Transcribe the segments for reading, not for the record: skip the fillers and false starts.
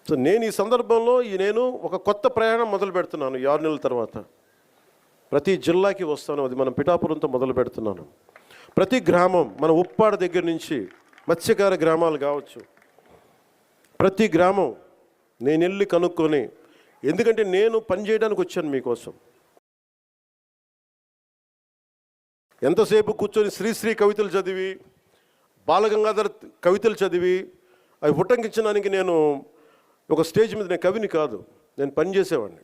So నేను ఈ సందర్భంలో నేను ఒక కొత్త ప్రయాణం మొదలు పెడుతున్నాను. 6 నెలల తర్వాత ప్రతి జిల్లాకి వస్తాను. అది మనం పిఠాపురంతో మొదలు పెడుతున్నాను. ప్రతి గ్రామం, మన ఉప్పాడ దగ్గర నుంచి మత్స్యకార గ్రామాలు కావచ్చు, ప్రతి గ్రామం నేను వెళ్ళి కనుక్కొని, ఎందుకంటే నేను పని చేయడానికి వచ్చాను మీకోసం. ఎంతసేపు కూర్చొని శ్రీశ్రీ కవితలు చదివి, బాలగంగాధర్ కవితలు చదివి అవి ఉటంకించడానికి నేను ఒక స్టేజ్ మీద నేను కవిని కాదు, నేను పనిచేసేవాడిని.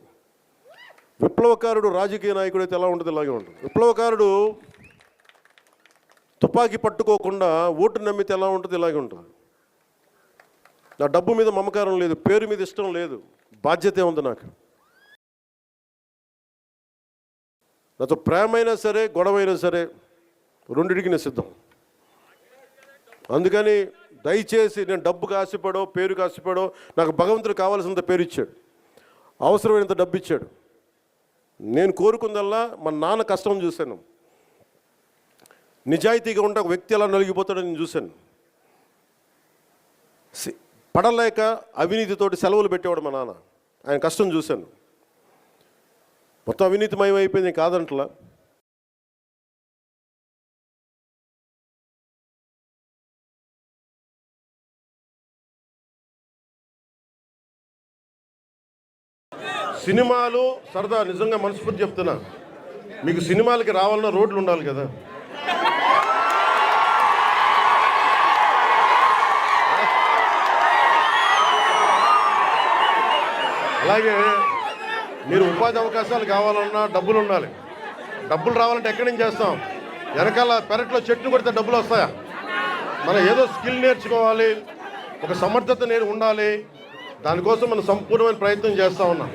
విప్లవకారుడు రాజకీయ నాయకుడు అయితే ఎలా ఉంటుంది, ఇలాగే ఉంటుంది. విప్లవకారుడు తుపాకీ పట్టుకోకుండా ఓటు నమ్మితే ఎలా ఉంటుంది, ఇలాగే ఉంటుంది. నా డబ్బు మీద మమకారం లేదు, పేరు మీద ఇష్టం లేదు, బాధ్యతే ఉంది నాకు. నాతో ప్రేమైనా సరే గొడవైనా సరే రెండింటికి నేను సిద్ధం. అందుకని దయచేసి నేను డబ్బుకు ఆశపడో పేరుకు ఆశపడో, నాకు భగవంతుడు కావాల్సినంత పేరు ఇచ్చాడు, అవసరమైనంత డబ్బు ఇచ్చాడు. నేను కోరుకుందల్లా మా నాన్న కష్టం చూశాను. నిజాయితీగా ఉంటే ఒక వ్యక్తి ఎలా నలిగిపోతాడో నేను చూశాను. పడలేక అవినీతితోటి సెలవులు పెట్టేవాడు మా నాన్న, ఆయన కష్టం చూశాను. మొత్తం అవినీతిమయం అయిపోయింది కాదంటలా. సినిమాలు సరదా, నిజంగా మనస్ఫూర్తి చెప్తున్నా, మీకు సినిమాలకి రావాలన్నా రోడ్లు ఉండాలి కదా. అలాగే మీరు ఉపాధి అవకాశాలు కావాలన్నా డబ్బులు ఉండాలి. డబ్బులు రావాలంటే ఎక్కడి నుంచి చేస్తాం? వెనకాల పెరట్లో చెట్లు కొడితే డబ్బులు వస్తాయా? మనం ఏదో స్కిల్ నేర్చుకోవాలి, ఒక సమర్థత ఉండాలి. దానికోసం మనం సంపూర్ణమైన ప్రయత్నం చేస్తూ ఉన్నాం.